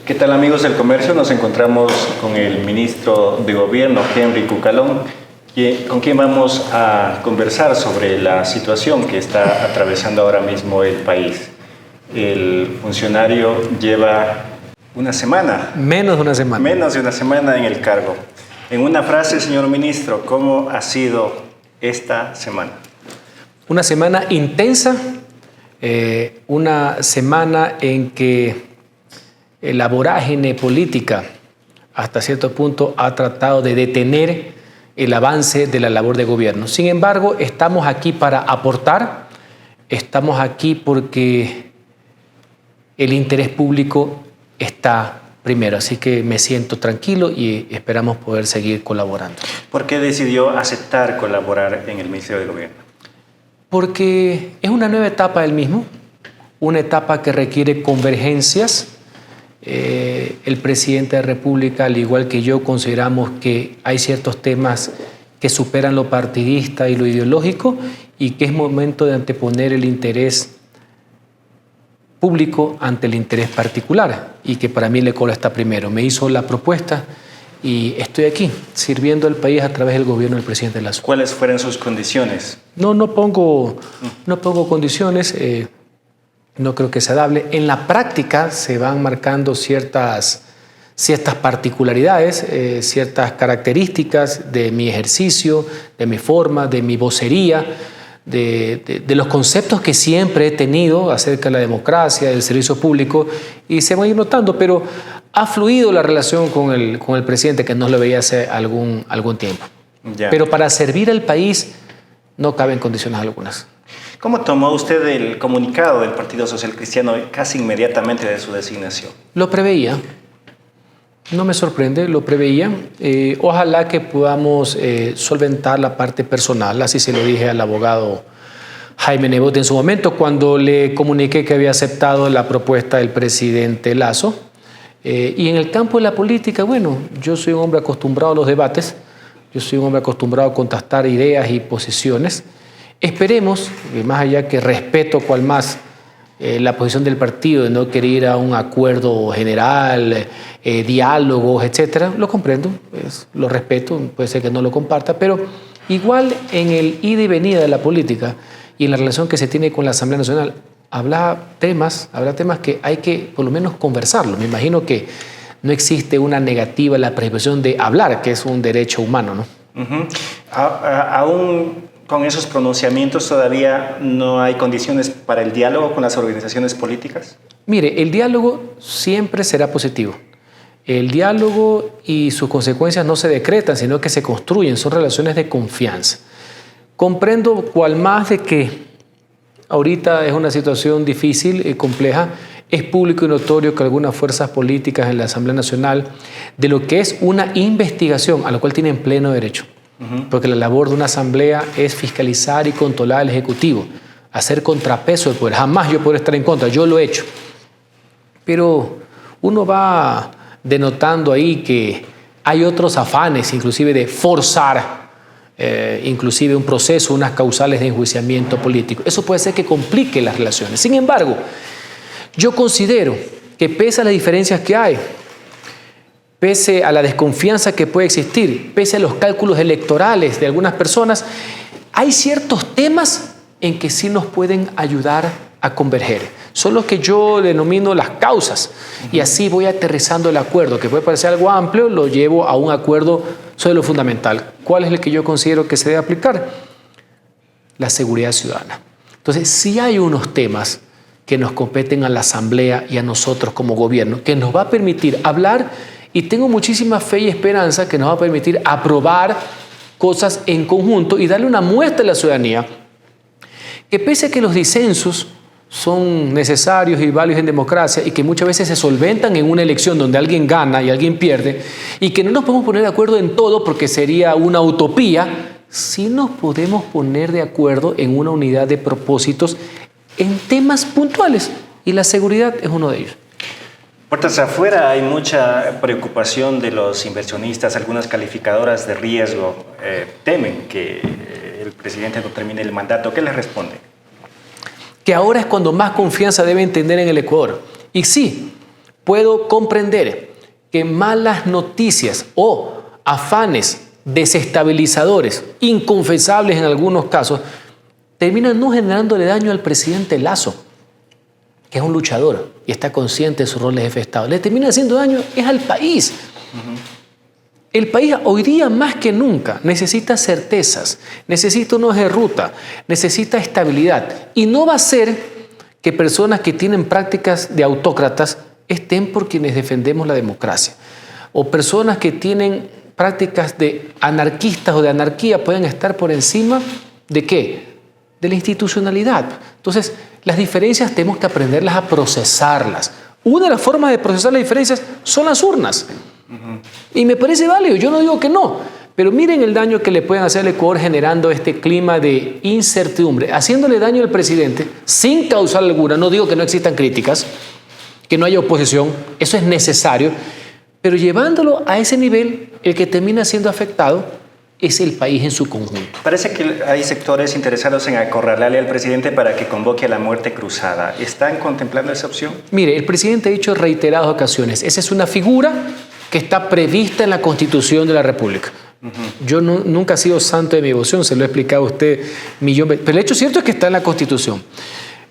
¿Qué tal, amigos del comercio? Nos encontramos con el ministro de Gobierno, Henry Cucalón, con quien vamos a conversar sobre la situación que está atravesando ahora mismo el país. El funcionario lleva una semana. Menos de una semana. Menos de una semana en el cargo. En una frase, señor ministro, ¿cómo ha sido esta semana? Una semana intensa, una semana en que la vorágine política hasta cierto punto ha tratado de detener el avance de la labor de gobierno. Sin embargo, estamos aquí para aportar, estamos aquí porque el interés público está primero, así que me siento tranquilo y esperamos poder seguir colaborando. ¿Por qué decidió aceptar colaborar en el Ministerio de Gobierno? Porque es una nueva etapa del mismo, una etapa que requiere convergencias. El presidente de la República, al igual que yo, consideramos que hay ciertos temas que superan lo partidista y lo ideológico y que es momento de anteponer el interés público ante el interés particular y que para mí el ECOLA está primero. Me hizo la propuesta y estoy aquí, sirviendo al país a través del gobierno del presidente Lasso. ¿Cuáles fueron sus condiciones? No pongo condiciones. No creo que sea dable. En la práctica se van marcando ciertas particularidades, ciertas características de mi ejercicio, de mi forma, de mi vocería, de los conceptos que siempre he tenido acerca de la democracia, del servicio público, y se van a ir notando, pero ha fluido la relación con el presidente, que no lo veía hace algún tiempo. Ya. Pero para servir al país no caben condiciones algunas. ¿Cómo tomó usted el comunicado del Partido Social Cristiano casi inmediatamente de su designación? Lo preveía, no me sorprende, lo preveía. Ojalá que podamos solventar la parte personal, así se lo dije al abogado Jaime Nebot en su momento, cuando le comuniqué que había aceptado la propuesta del presidente Lasso. Y en el campo de la política, bueno, yo soy un hombre acostumbrado a los debates, yo soy un hombre acostumbrado a contrastar ideas y posiciones. Esperemos, más allá que respeto cual más la posición del partido de no querer ir a un acuerdo general, diálogos, etcétera, lo comprendo, lo respeto, puede ser que no lo comparta, pero igual en el ida y venida de la política y en la relación que se tiene con la Asamblea Nacional, habrá temas que hay que por lo menos conversarlo. Me imagino que no existe una negativa a la prohibición de hablar, que es un derecho humano, ¿no? Aún con esos pronunciamientos, ¿todavía no hay condiciones para el diálogo con las organizaciones políticas? Mire, el diálogo siempre será positivo. El diálogo y sus consecuencias no se decretan, sino que se construyen, son relaciones de confianza. Comprendo cual más de que ahorita es una situación difícil y compleja. Es público y notorio que algunas fuerzas políticas en la Asamblea Nacional, de lo que es una investigación, a lo cual tienen pleno derecho, porque la labor de una asamblea es fiscalizar y controlar al Ejecutivo, hacer contrapeso del poder. Jamás yo podré estar en contra, yo lo he hecho. Pero uno va denotando ahí que hay otros afanes, inclusive de forzar, inclusive un proceso, unas causales de enjuiciamiento político. Eso puede ser que complique las relaciones. Sin embargo, yo considero que pese a las diferencias que hay, pese a la desconfianza que puede existir, pese a los cálculos electorales de algunas personas, hay ciertos temas en que sí nos pueden ayudar a converger. Son los que yo denomino las causas, y así voy aterrizando el acuerdo, que puede parecer algo amplio, lo llevo a un acuerdo sobre lo fundamental. ¿Cuál es el que yo considero que se debe aplicar? La seguridad ciudadana. Entonces, sí hay unos temas que nos competen a la Asamblea y a nosotros como gobierno, que nos va a permitir hablar. Y tengo muchísima fe y esperanza que nos va a permitir aprobar cosas en conjunto y darle una muestra a la ciudadanía que pese a que los disensos son necesarios y válidos en democracia y que muchas veces se solventan en una elección donde alguien gana y alguien pierde y que no nos podemos poner de acuerdo en todo porque sería una utopía, sí nos podemos poner de acuerdo en una unidad de propósitos en temas puntuales y la seguridad es uno de ellos. Puertas afuera hay mucha preocupación de los inversionistas, algunas calificadoras de riesgo temen que el presidente no termine el mandato. ¿Qué les responde? Que ahora es cuando más confianza deben tener en el Ecuador. Y sí, puedo comprender que malas noticias o afanes desestabilizadores, inconfesables en algunos casos, terminan no generándole daño al presidente Lasso, que es un luchador y está consciente de su rol de jefe de Estado. Le termina haciendo daño es al país. El país hoy día más que nunca necesita certezas, necesita un hoja de ruta, necesita estabilidad. Y no va a ser que personas que tienen prácticas de autócratas estén por quienes defendemos la democracia. O personas que tienen prácticas de anarquistas o de anarquía pueden estar por encima ¿de qué? De la institucionalidad. Entonces, las diferencias tenemos que aprenderlas a procesarlas. Una de las formas de procesar las diferencias son las urnas. Y me parece válido, yo no digo que no, pero miren el daño que le pueden hacer al Ecuador generando este clima de incertidumbre, haciéndole daño al presidente sin causar alguna. No digo que no existan críticas, que no haya oposición, eso es necesario, pero llevándolo a ese nivel, el que termina siendo afectado es el país en su conjunto. Parece que hay sectores interesados en acorralarle al presidente para que convoque a la muerte cruzada. ¿Están contemplando esa opción? Mire, el presidente ha dicho en reiteradas ocasiones, esa es una figura que está prevista en la Constitución de la República. Yo nunca he sido santo de mi devoción, se lo he explicado a usted millón de veces, pero el hecho cierto es que está en la Constitución.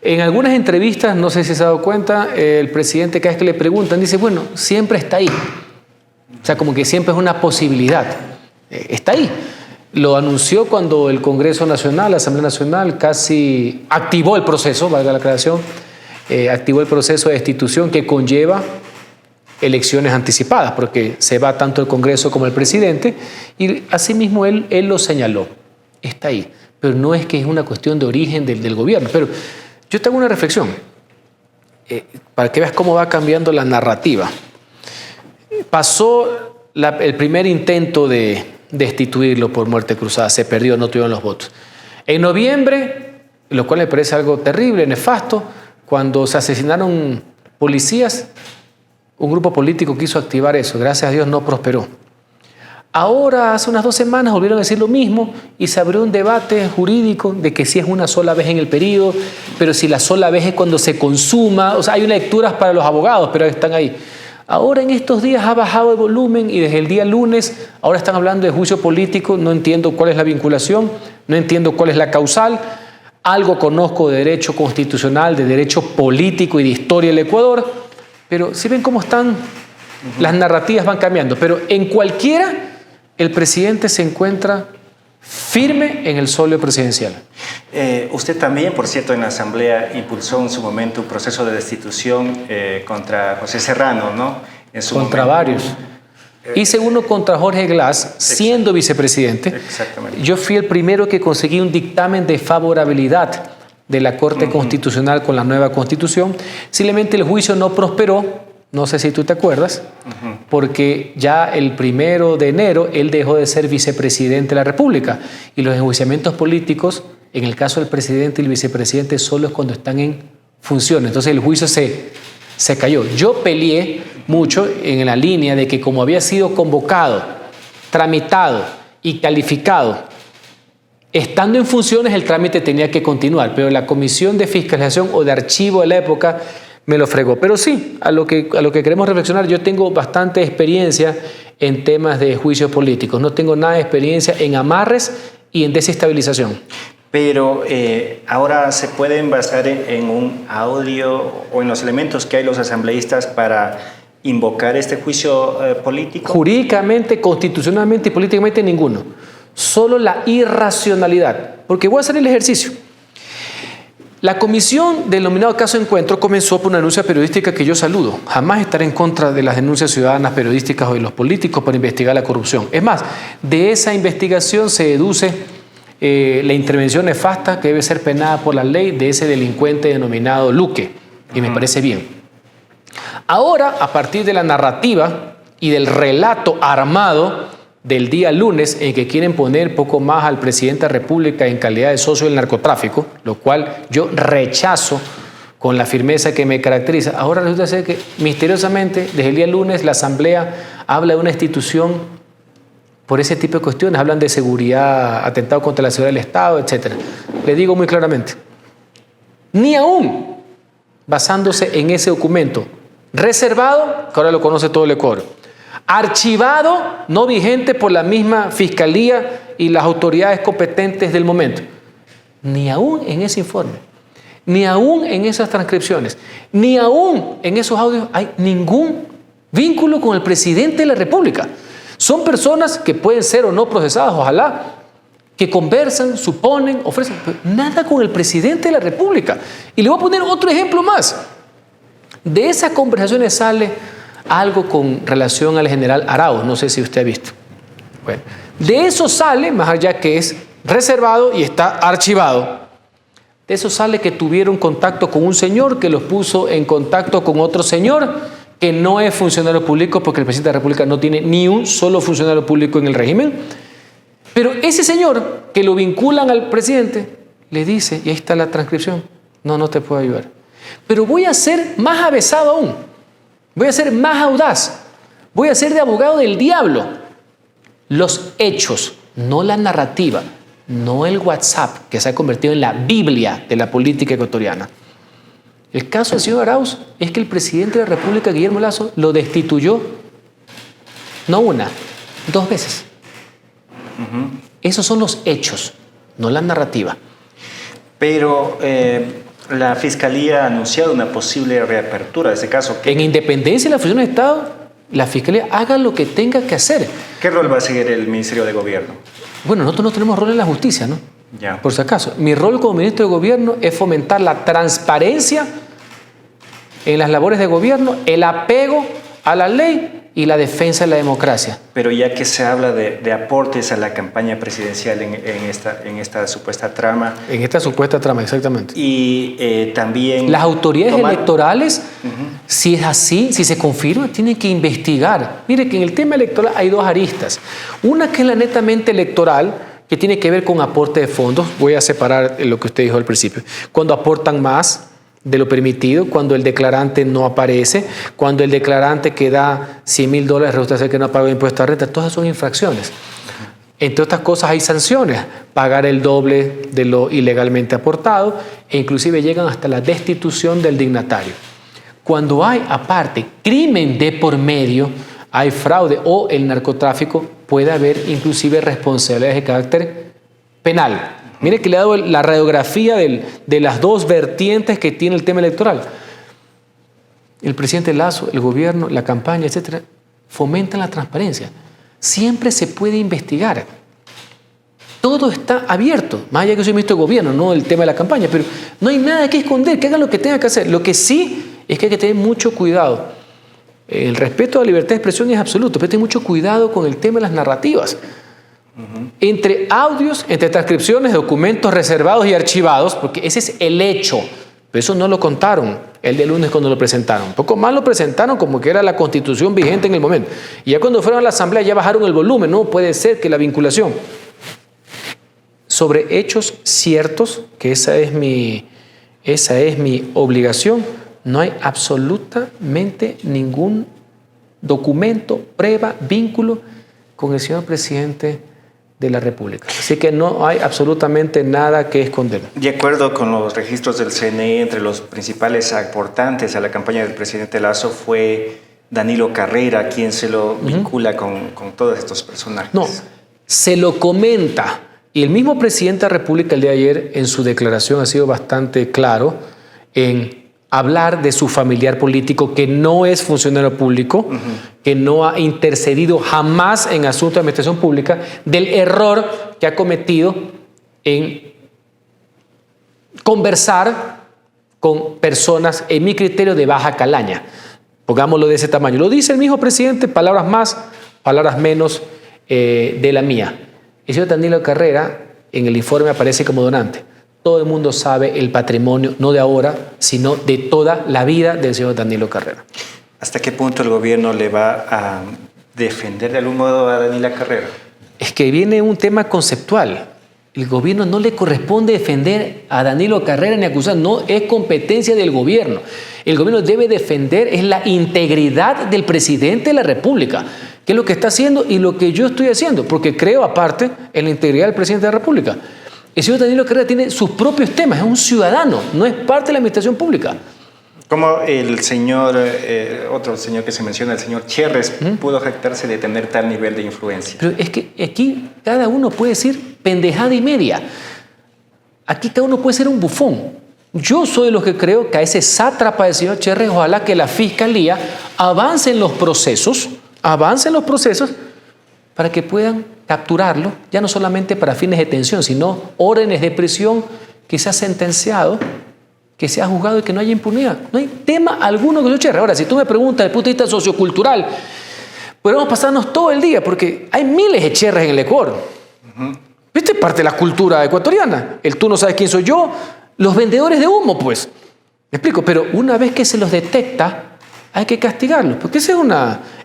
En algunas entrevistas, no sé si se ha dado cuenta, el presidente cada vez que le preguntan dice, bueno, siempre está ahí. O sea, como que siempre es una posibilidad. Está ahí. Lo anunció cuando el Congreso Nacional, la Asamblea Nacional, casi activó el proceso, valga la aclaración, activó el proceso de destitución que conlleva elecciones anticipadas, porque se va tanto el Congreso como el presidente, y asimismo él lo señaló. Está ahí. Pero no es que es una cuestión de origen del gobierno. Pero yo te hago una reflexión, para que veas cómo va cambiando la narrativa. Pasó el primer intento de destituirlo por muerte cruzada, se perdió, no tuvieron los votos. En noviembre, lo cual me parece algo terrible, nefasto, cuando se asesinaron policías, un grupo político quiso activar eso, gracias a Dios no prosperó. Ahora, hace unas 2 semanas, volvieron a decir lo mismo y se abrió un debate jurídico de que si es una sola vez en el periodo, pero si la sola vez es cuando se consuma. O sea, hay lecturas para los abogados, pero están ahí. Ahora en estos días ha bajado el volumen y desde el día lunes ahora están hablando de juicio político. No entiendo cuál es la vinculación, no entiendo cuál es la causal. Algo conozco de derecho constitucional, de derecho político y de historia del Ecuador, pero si ven cómo están, las narrativas van cambiando. Pero en cualquiera, el presidente se encuentra firme en el solio presidencial. Usted también, por cierto, en la Asamblea impulsó en su momento un proceso de destitución contra José Serrano, ¿no? Contra varios. Hice uno contra Jorge Glass, siendo vicepresidente. Exactamente. Yo fui el primero que conseguí un dictamen de favorabilidad de la Corte Constitucional con la nueva Constitución. Simplemente el juicio no prosperó. No sé si tú te acuerdas, porque ya el 1 de enero él dejó de ser vicepresidente de la República y los enjuiciamientos políticos, en el caso del presidente y el vicepresidente, solo es cuando están en funciones. Entonces el juicio se cayó. Yo peleé mucho en la línea de que como había sido convocado, tramitado y calificado, estando en funciones el trámite tenía que continuar, pero la Comisión de Fiscalización o de Archivo de la época me lo fregó. Pero sí, a lo que queremos reflexionar, yo tengo bastante experiencia en temas de juicios políticos. No tengo nada de experiencia en amarres y en desestabilización. Pero ahora se pueden basar en un audio o en los elementos que hay los asambleístas para invocar este juicio político. Jurídicamente, constitucionalmente y políticamente ninguno. Solo la irracionalidad. Porque voy a hacer el ejercicio. La comisión del denominado caso Encuentro comenzó por una denuncia periodística que yo saludo. Jamás estaré en contra de las denuncias ciudadanas periodísticas o de los políticos para investigar la corrupción. Es más, de esa investigación se deduce la intervención nefasta que debe ser penada por la ley de ese delincuente denominado Luque, y me parece bien. Ahora, a partir de la narrativa y del relato armado del día lunes en que quieren poner poco más al presidente de la República en calidad de socio del narcotráfico, lo cual yo rechazo con la firmeza que me caracteriza. Ahora resulta ser que misteriosamente desde el día lunes la Asamblea habla de una institución por ese tipo de cuestiones, hablan de seguridad, atentado contra la seguridad del Estado, etc. Le digo muy claramente, ni aún basándose en ese documento reservado, que ahora lo conoce todo el Ecuador, archivado, no vigente por la misma Fiscalía y las autoridades competentes del momento. Ni aún en ese informe, ni aún en esas transcripciones, ni aún en esos audios hay ningún vínculo con el presidente de la República. Son personas que pueden ser o no procesadas, ojalá, que conversan, suponen, ofrecen, pero nada con el presidente de la República. Y le voy a poner otro ejemplo más. De esas conversaciones sale algo con relación al general Arauz, no sé si usted ha visto. Bueno, de eso sale, más allá que es reservado y está archivado, de eso sale que tuvieron contacto con un señor que los puso en contacto con otro señor que no es funcionario público, porque el presidente de la República no tiene ni un solo funcionario público en el régimen. Pero ese señor que lo vinculan al presidente le dice, y ahí está la transcripción, no te puedo ayudar. Pero voy a ser más avesado aún, voy a ser más audaz, voy a ser de abogado del diablo. Los hechos, no la narrativa, no el WhatsApp, que se ha convertido en la Biblia de la política ecuatoriana. El caso del señor Arauz es que el presidente de la República, Guillermo Lasso, lo destituyó, no una, 2 veces. Esos son los hechos, no la narrativa. Pero la Fiscalía ha anunciado una posible reapertura de ese caso. En independencia de la función de Estado, la Fiscalía haga lo que tenga que hacer. ¿Qué rol va a seguir el Ministerio de Gobierno? Bueno, nosotros no tenemos rol en la justicia, ¿no? Ya. Por si acaso. Mi rol como ministro de Gobierno es fomentar la transparencia en las labores de gobierno, el apego a la ley y la defensa de la democracia. Pero ya que se habla de aportes a la campaña presidencial en esta supuesta trama. En esta supuesta trama, exactamente. Y también... Las autoridades electorales, si es así, si se confirma, tienen que investigar. Mire que en el tema electoral hay 2 aristas. Una que es la netamente electoral, que tiene que ver con aporte de fondos. Voy a separar lo que usted dijo al principio. Cuando aportan más de lo permitido, cuando el declarante no aparece, cuando el declarante que da $100,000 resulta ser que no pagó impuesto a renta, todas son infracciones. Entre otras cosas hay sanciones, pagar el doble de lo ilegalmente aportado e inclusive llegan hasta la destitución del dignatario. Cuando hay aparte crimen de por medio, hay fraude o el narcotráfico, puede haber inclusive responsabilidades de carácter penal. Mire que le he dado la radiografía de las 2 vertientes que tiene el tema electoral. El presidente Lasso, el gobierno, la campaña, etcétera, fomentan la transparencia. Siempre se puede investigar. Todo está abierto. Más allá que soy ministro de gobierno, no el tema de la campaña, pero no hay nada que esconder, que hagan lo que tengan que hacer. Lo que sí es que hay que tener mucho cuidado. El respeto a la libertad de expresión es absoluto, pero hay mucho cuidado con el tema de las narrativas. Entre audios, entre transcripciones, documentos reservados y archivados, porque ese es el hecho, pero eso no lo contaron el día lunes cuando lo presentaron. Un poco más lo presentaron como que era la Constitución vigente en el momento. Y ya cuando fueron a la Asamblea ya bajaron el volumen. No puede ser que la vinculación sobre hechos ciertos, que esa es mi obligación, no hay absolutamente ningún documento, prueba, vínculo con el señor presidente de la República. Así que no hay absolutamente nada que esconder. De acuerdo con los registros del CNE, entre los principales aportantes a la campaña del presidente Lasso fue Danilo Carrera, quien se lo vincula con todos estos personajes. No, se lo comenta. Y el mismo presidente de la República el día de ayer en su declaración ha sido bastante claro en hablar de su familiar político que no es funcionario público, que no ha intercedido jamás en asuntos de administración pública, del error que ha cometido en conversar con personas, en mi criterio, de baja calaña. Pongámoslo de ese tamaño. Lo dice el mismo presidente, palabras más, palabras menos de la mía. El señor Danilo Carrera en el informe aparece como donante. Todo el mundo sabe el patrimonio, no de ahora, sino de toda la vida del señor Danilo Carrera. ¿Hasta qué punto el gobierno le va a defender de algún modo a Danilo Carrera? Es que viene un tema conceptual. El gobierno no le corresponde defender a Danilo Carrera ni acusar, no es competencia del gobierno. El gobierno debe defender es la integridad del presidente de la República, que es lo que está haciendo y lo que yo estoy haciendo, porque creo aparte en la integridad del presidente de la República. El señor Danilo Carrera tiene sus propios temas, es un ciudadano, no es parte de la administración pública. Como el señor, otro señor que se menciona, el señor Cherres, pudo jactarse de tener tal nivel de influencia. Pero es que aquí cada uno puede decir pendejada y media. Aquí cada uno puede ser un bufón. Yo soy de los que creo que a ese sátrapa del señor Cherres, ojalá que la Fiscalía avance en los procesos para que puedan capturarlo, ya no solamente para fines de detención, sino órdenes de prisión, que sea sentenciado, que sea juzgado y que no haya impunidad. No hay tema alguno con el señor Cherres. Ahora, si tú me preguntas desde el punto de vista sociocultural, podemos pasarnos todo el día, porque hay miles de Cherres en el Ecuador. Esta es parte de la cultura ecuatoriana. El tú no sabes quién soy yo, los vendedores de humo, pues. ¿Me explico? Pero una vez que se los detecta, hay que castigarlos, porque esa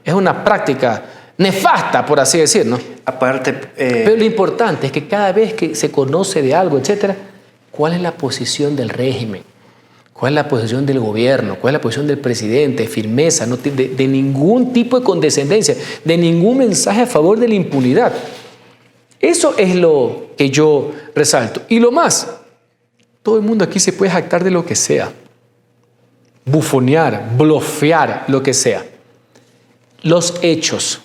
es una práctica nefasta, por así decir, ¿no? Aparte... Pero lo importante es que cada vez que se conoce de algo, etcétera, ¿cuál es la posición del régimen? ¿Cuál es la posición del gobierno? ¿Cuál es la posición del presidente? Firmeza, no de ningún tipo de condescendencia, de ningún mensaje a favor de la impunidad. Eso es lo que yo resalto. Y lo más, todo el mundo aquí se puede jactar de lo que sea. Bufonear, blofear, lo que sea. Los hechos.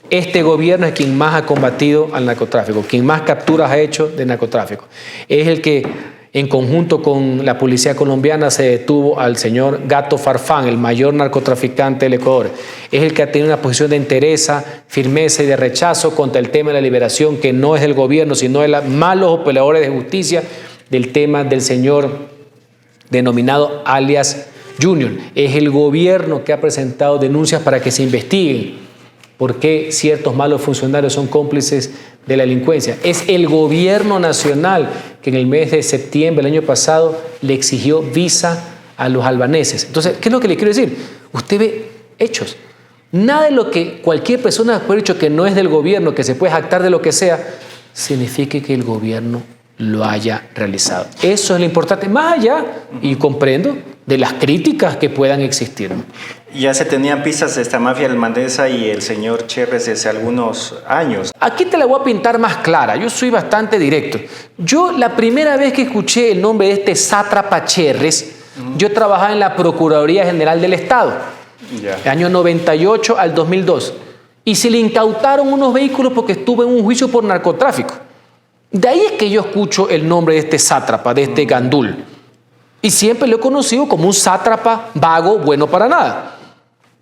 Este gobierno es quien más ha combatido al narcotráfico, quien más capturas ha hecho de narcotráfico. Es el que, en conjunto con la policía colombiana, se detuvo al señor Gato Farfán, el mayor narcotraficante del Ecuador. Es el que ha tenido una posición de entereza, firmeza y de rechazo contra el tema de la liberación, que no es del gobierno, sino de los malos operadores de justicia, del tema del señor denominado alias Junior. Es el gobierno que ha presentado denuncias para que se investiguen por qué ciertos malos funcionarios son cómplices de la delincuencia. Es el gobierno nacional que en el mes de septiembre del año pasado le exigió visa a los albaneses. Entonces, ¿qué es lo que le quiero decir? Usted ve hechos. Nada de lo que cualquier persona puede hecho que no es del gobierno, que se puede jactar de lo que sea, significa que el gobierno lo haya realizado. Eso es lo importante, más allá, y comprendo, de las críticas que puedan existir. Ya se tenían pistas de esta mafia almandesa y el señor Cherres desde algunos años. Aquí te la voy a pintar más clara, yo soy bastante directo. Yo la primera vez que escuché el nombre de este sátrapa Cherres, yo trabajaba en la Procuraduría General del Estado, año 98 al 2002, y se le incautaron unos vehículos porque estuvo en un juicio por narcotráfico. De ahí es que yo escucho el nombre de este sátrapa, de este gandul. Y siempre lo he conocido como un sátrapa vago, bueno para nada.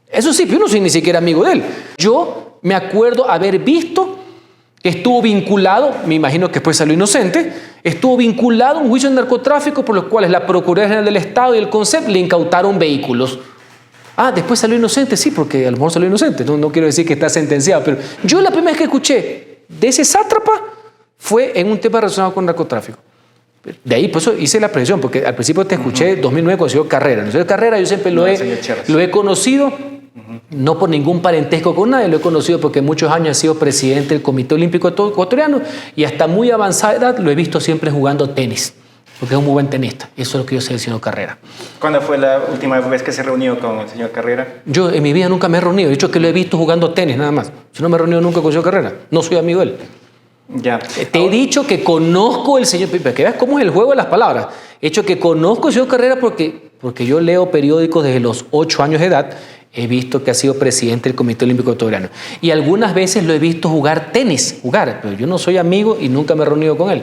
Eso sí, yo no soy ni siquiera amigo de él. Yo me acuerdo haber visto que estuvo vinculado, me imagino que después salió inocente, estuvo vinculado a un juicio de narcotráfico por los cuales la Procuraduría General del Estado y el CONCEP le incautaron vehículos. Ah, después salió inocente, sí, porque a lo mejor salió inocente. No quiero decir que está sentenciado, pero yo la primera vez que escuché de ese sátrapa fue en un tema relacionado con narcotráfico. De ahí, por eso hice la precisión, porque al principio te escuché en 2009 con el señor Carrera. El señor Carrera yo siempre lo he conocido, no por ningún parentesco con nadie, lo he conocido porque muchos años ha sido presidente del Comité Olímpico Ecuatoriano y hasta muy avanzada edad lo he visto siempre jugando tenis, porque es un muy buen tenista. Eso es lo que yo sé del señor Carrera. ¿Cuándo fue la última vez que se reunió con el señor Carrera? Yo en mi vida nunca me he reunido, he dicho que lo he visto jugando tenis nada más. Yo no me he reunido nunca con el señor Carrera, no soy amigo de él. Ya. Te he dicho que conozco el señor, para que veas cómo es el juego de las palabras. He dicho que conozco al señor Carrera porque yo leo periódicos desde los 8 años de edad. He visto que ha sido presidente del Comité Olímpico Ecuatoriano. Y algunas veces lo he visto jugar tenis, pero yo no soy amigo y nunca me he reunido con él.